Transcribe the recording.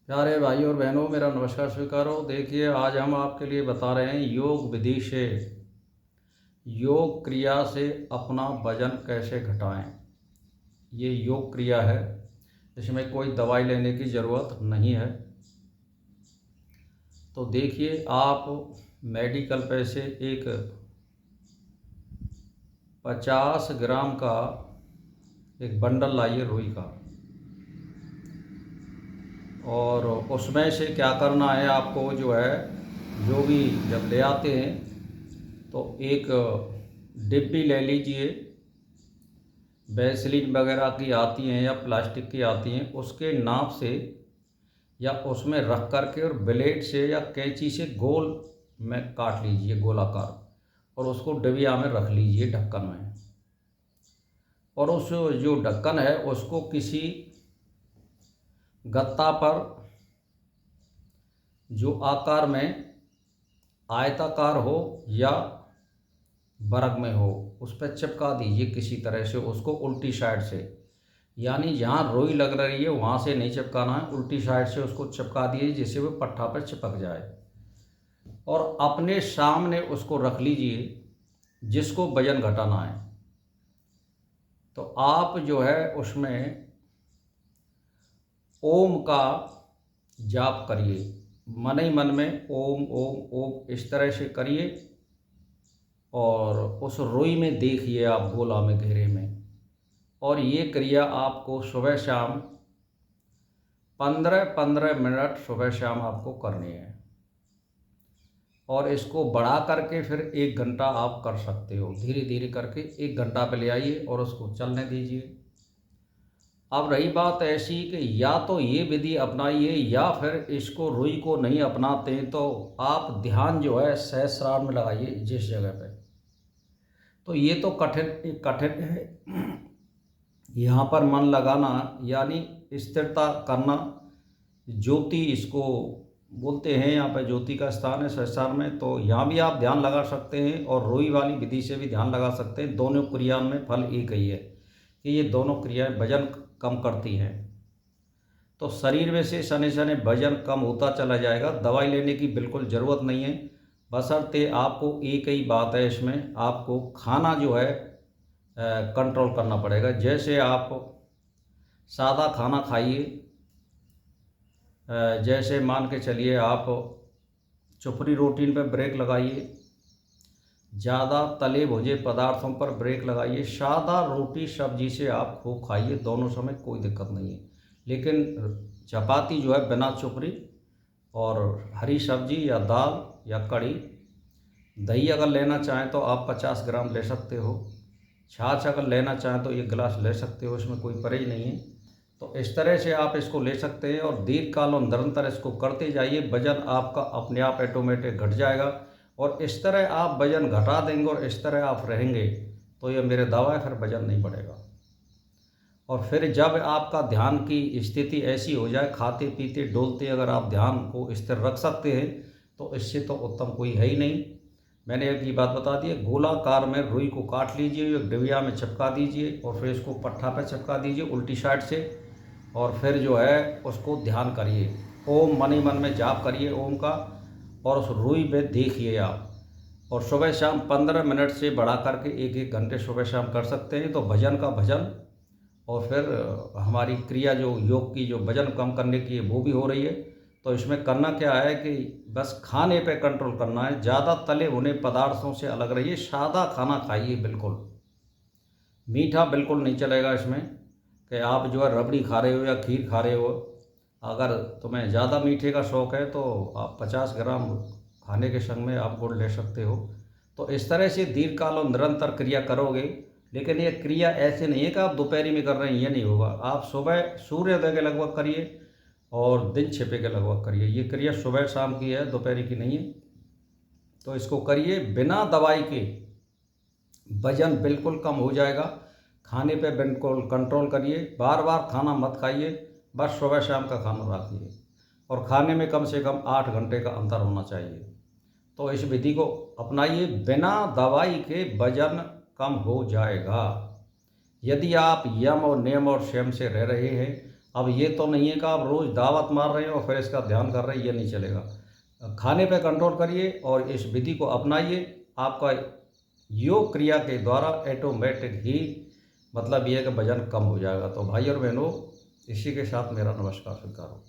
प्यारे भाई और बहनों, मेरा नमस्कार स्वीकारो। देखिए, आज हम आपके लिए बता रहे हैं योग विधि से, योग क्रिया से अपना वजन कैसे घटाएं। ये योग क्रिया है, इसमें कोई दवाई लेने की ज़रूरत नहीं है। तो देखिए, आप मेडिकल पे से एक 50 ग्राम का एक बंडल लाइए रुई का, और उसमें से क्या करना है आपको, जो है जो भी जब ले आते हैं तो एक डिब्बी ले लीजिए। वैसलीन वगैरह की आती हैं या प्लास्टिक की आती हैं, उसके नाप से या उसमें रख करके और ब्लेड से या कैंची से गोल में काट लीजिए, गोलाकार, और उसको डिबिया में रख लीजिए ढक्कन में। और उस जो ढक्कन है उसको किसी गत्ता पर जो आकार में आयताकार हो या वर्ग में हो, उस पर चिपका दीजिए किसी तरह से उसको उल्टी साइड से। यानी जहाँ रोई लग रही है वहाँ से नहीं चिपकाना है, उल्टी साइड से उसको चिपका दिए जिससे वो पट्टा पर चिपक जाए। और अपने सामने उसको रख लीजिए जिसको वजन घटाना है। तो आप जो है उसमें ओम का जाप करिए, मन ही मन में ओम ओम ओम इस तरह से करिए, और उस रुई में देखिए आप गोला में घेरे में। और ये क्रिया आपको सुबह शाम 15-15 मिनट सुबह शाम आपको करनी है। और इसको बढ़ा करके फिर 1 घंटा आप कर सकते हो, धीरे धीरे करके 1 घंटा पे ले आइए और उसको चलने दीजिए। अब रही बात ऐसी कि या तो ये विधि अपनाइए या फिर इसको रुई को नहीं अपनाते तो आप ध्यान जो है सहस्रार में लगाइए जिस जगह पे। तो ये तो कठिन कठिन है। यहाँ पर मन लगाना यानी स्थिरता करना, ज्योति इसको बोलते हैं, यहाँ पे ज्योति का स्थान है सहस्रार में। तो यहाँ भी आप ध्यान लगा सकते हैं और रुई वाली विधि से भी ध्यान लगा सकते हैं। दोनों क्रिया में फल एक ही है कि ये दोनों क्रियाएं वजन कम करती हैं। तो शरीर में से शनि शनि वजन कम होता चला जाएगा। दवाई लेने की बिल्कुल ज़रूरत नहीं है, बशर्ते आपको एक ही बात है, इसमें आपको खाना जो है कंट्रोल करना पड़ेगा। जैसे आप सादा खाना खाइए, जैसे मान के चलिए आप चुपड़ी रोटी पर ब्रेक लगाइए, ज़्यादा तले भुजे पदार्थों पर ब्रेक लगाइए, सादा रोटी सब्जी से आप खूब खाइए, दोनों समय कोई दिक्कत नहीं है। लेकिन चपाती जो है बिना चुपड़ी, और हरी सब्जी या दाल या कढ़ी, दही अगर लेना चाहें तो आप 50 ग्राम ले सकते हो, छाछ अगर लेना चाहें तो 1 गिलास ले सकते हो, इसमें कोई परहेज नहीं है। तो इस तरह से आप इसको ले सकते हैं और दीर्घकाल और निरंतर इसको करते जाइए, वजन आपका अपने आप ऑटोमेटिक घट जाएगा। और इस तरह आप वजन घटा देंगे और इस तरह आप रहेंगे तो ये मेरे दावा है, फिर वजन नहीं बढ़ेगा। और फिर जब आपका ध्यान की स्थिति ऐसी हो जाए, खाते पीते डोलते अगर आप ध्यान को स्थिर रख सकते हैं तो इससे तो उत्तम कोई है ही नहीं। मैंने एक ये बात बता दी है, गोलाकार में रुई को काट लीजिए, एक डिबिया में चिपका दीजिए और फिर इसको पट्ठा पर चिपका दीजिए उल्टी साइड से। और फिर जो है उसको ध्यान करिए, ओम मन ही मन में जाप करिए ओम का, और उस रुई में देखिए आप। और सुबह शाम 15 मिनट से बढ़ा करके 1-1 घंटे सुबह शाम कर सकते हैं, तो भजन का भजन। और फिर हमारी क्रिया जो योग की जो वजन कम करने की है वो भी हो रही है। तो इसमें करना क्या है कि बस खाने पे कंट्रोल करना है, ज़्यादा तले भुने पदार्थों से अलग रहिए, सादा खाना खाइए बिल्कुल। मीठा बिल्कुल नहीं चलेगा इसमें कि आप जो है रबड़ी खा रहे हो या खीर खा रहे हो। अगर तुम्हें ज़्यादा मीठे का शौक़ है तो आप 50 ग्राम खाने के संग में आप गुड़ ले सकते हो। तो इस तरह से दीर्घकाल और निरंतर क्रिया करोगे। लेकिन ये क्रिया ऐसे नहीं है कि आप दोपहरी में कर रहे हैं, ये नहीं होगा। आप सुबह सूर्योदय के लगभग करिए और दिन छिपे के लगभग करिए। ये क्रिया सुबह शाम की है, दोपहरी की नहीं है। तो इसको करिए बिना दवाई के, वजन बिल्कुल कम हो जाएगा। खाने पे बिल्कुल कंट्रोल करिए, बार बार खाना मत खाइए, बस सुबह शाम का खाना रखिए। और खाने में कम से कम 8 घंटे का अंतर होना चाहिए। तो इस विधि को अपनाइए, बिना दवाई के वजन कम हो जाएगा। यदि आप यम और नियम और संयम से रह रहे हैं, अब ये तो नहीं है कि आप रोज़ दावत मार रहे हैं और फिर इसका ध्यान कर रहे हैं, ये नहीं चलेगा। खाने पे कंट्रोल करिए और इस विधि को अपनाइए। आपका योग क्रिया के द्वारा ऑटोमेटिक ही मतलब ये है कि वजन कम हो जाएगा। तो भाई और बहनों, इसी के साथ मेरा नमस्कार स्वीकार हो।